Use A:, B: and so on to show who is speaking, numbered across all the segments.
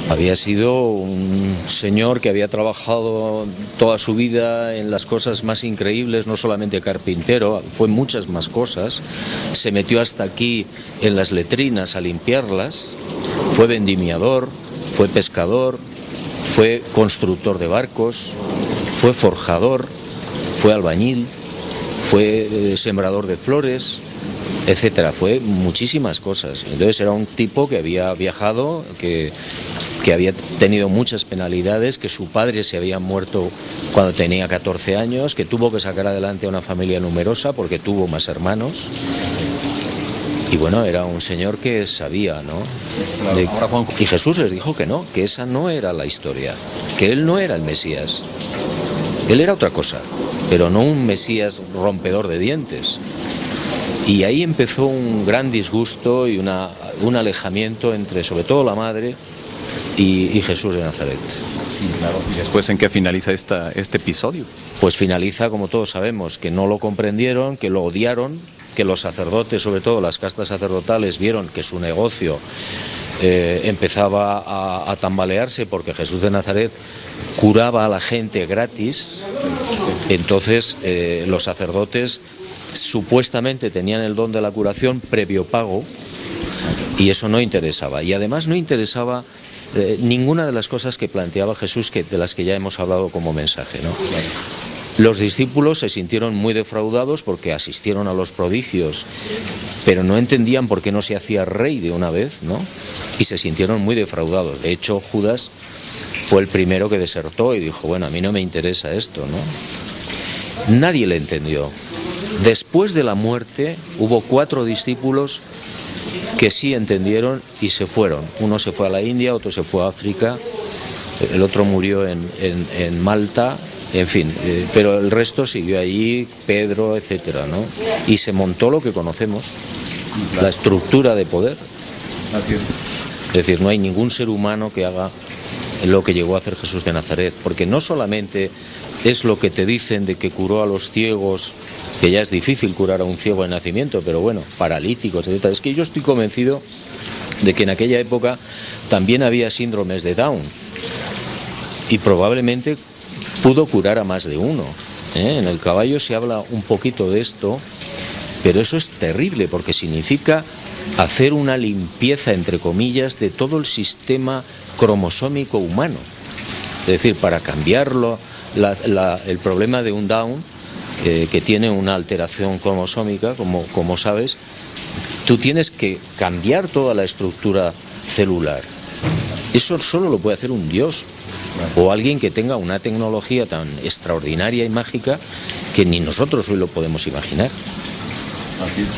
A: Había sido un señor que había trabajado toda su vida en las cosas más increíbles, no solamente carpintero, fue muchas más cosas. Se metió hasta aquí en las letrinas a limpiarlas, fue vendimiador, fue pescador, fue constructor de barcos, fue forjador, fue albañil, fue sembrador de flores, etcétera. Fue muchísimas cosas. Entonces era un tipo que había viajado, que había tenido muchas penalidades, que su padre se había muerto cuando tenía 14 años, que tuvo que sacar adelante a una familia numerosa porque tuvo más hermanos. Y bueno, era un señor que sabía, ¿no? Y Jesús les dijo que no, que esa no era la historia, que él no era el Mesías. Él era otra cosa, pero no un Mesías rompedor de dientes. Y ahí empezó un gran disgusto y un alejamiento entre, sobre todo, la madre y Jesús de Nazaret.
B: ¿Y después en qué finaliza este episodio?
A: Pues finaliza, como todos sabemos, que no lo comprendieron, que lo odiaron, que los sacerdotes, sobre todo las castas sacerdotales, vieron que su negocio empezaba a tambalearse porque Jesús de Nazaret curaba a la gente gratis. Entonces los sacerdotes supuestamente tenían el don de la curación previo pago y eso no interesaba. Y además no interesaba ninguna de las cosas que planteaba Jesús, de las que ya hemos hablado como mensaje, ¿no? Los discípulos se sintieron muy defraudados porque asistieron a los prodigios, pero no entendían por qué no se hacía rey de una vez, ¿no? Y se sintieron muy defraudados. De hecho, Judas fue el primero que desertó y dijo, bueno, a mí no me interesa esto, ¿no? Nadie le entendió. Después de la muerte hubo 4 discípulos que sí entendieron y se fueron. Uno se fue a la India, otro se fue a África, el otro murió en Malta, en fin, pero el resto siguió allí, Pedro, etcétera, ¿no? Y se montó lo que conocemos, la estructura de poder. Es decir, no hay ningún ser humano que haga lo que llegó a hacer Jesús de Nazaret, porque no solamente es lo que te dicen de que curó a los ciegos, que ya es difícil curar a un ciego de nacimiento, pero bueno, paralíticos, etcétera. Es que yo estoy convencido de que en aquella época también había síndromes de Down y probablemente pudo curar a más de uno. En el caballo se habla un poquito de esto, pero eso es terrible porque significa hacer una limpieza, entre comillas, de todo el sistema cromosómico humano. Es decir, para cambiarlo, el problema de un Down, que tiene una alteración cromosómica, como sabes, tú tienes que cambiar toda la estructura celular. Eso solo lo puede hacer un Dios o alguien que tenga una tecnología tan extraordinaria y mágica que ni nosotros hoy lo podemos imaginar.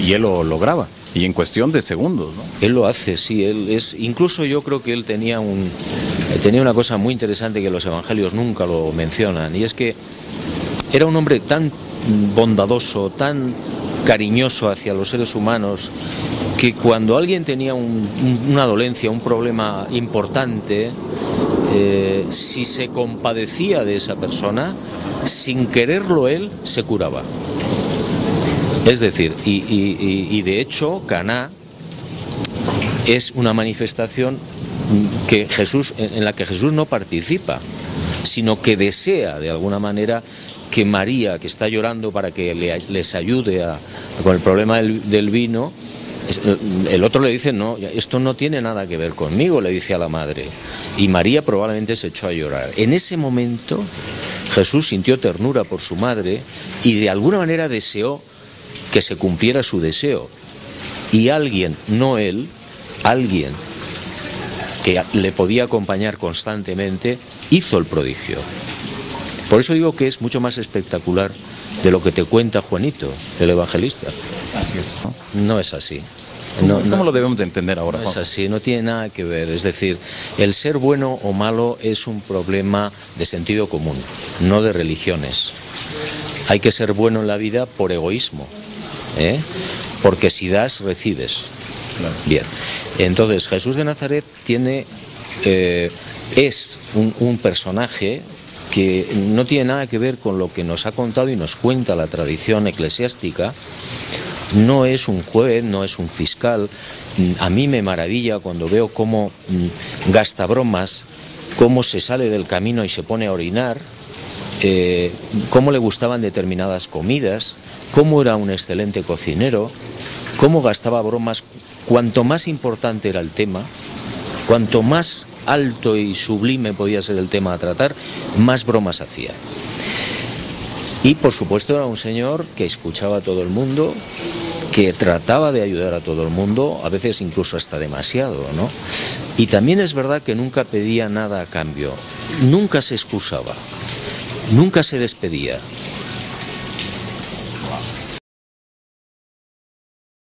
B: Y él lo lograba, y en cuestión de segundos, ¿no?
A: Él lo hace, sí. Incluso yo creo que él tenía una cosa muy interesante que los evangelios nunca lo mencionan, y es que era un hombre tan bondadoso, tan cariñoso hacia los seres humanos, que cuando alguien tenía una dolencia, un problema importante, si se compadecía de esa persona, sin quererlo él, se curaba. Es decir, y de hecho, Caná es una manifestación en la que Jesús no participa, sino que desea de alguna manera que María, que está llorando para que les ayude con el problema del vino, el otro le dice, no, esto no tiene nada que ver conmigo, le dice a la madre. Y María probablemente se echó a llorar. En ese momento Jesús sintió ternura por su madre y de alguna manera deseó que se cumpliera su deseo. Y alguien, no él, alguien que le podía acompañar constantemente, hizo el prodigio. Por eso digo que es mucho más espectacular de lo que te cuenta Juanito, el evangelista.
B: Así es, ¿no?
A: No es así.
B: ¿Cómo lo debemos de entender ahora,
A: No es así, no tiene nada que ver. Es decir, el ser bueno o malo es un problema de sentido común, no de religiones. Hay que ser bueno en la vida por egoísmo, porque si das, recibes.
B: Claro.
A: Bien, entonces Jesús de Nazaret es un personaje que no tiene nada que ver con lo que nos ha contado y nos cuenta la tradición eclesiástica. No es un juez, no es un fiscal, a mí me maravilla cuando veo cómo gasta bromas, cómo se sale del camino y se pone a orinar, cómo le gustaban determinadas comidas, cómo era un excelente cocinero, cómo gastaba bromas. Cuanto más importante era el tema, cuanto más alto y sublime podía ser el tema a tratar, más bromas hacía. Y por supuesto era un señor que escuchaba a todo el mundo, que trataba de ayudar a todo el mundo, a veces incluso hasta demasiado, ¿no? Y también es verdad que nunca pedía nada a cambio, nunca se excusaba, nunca se despedía.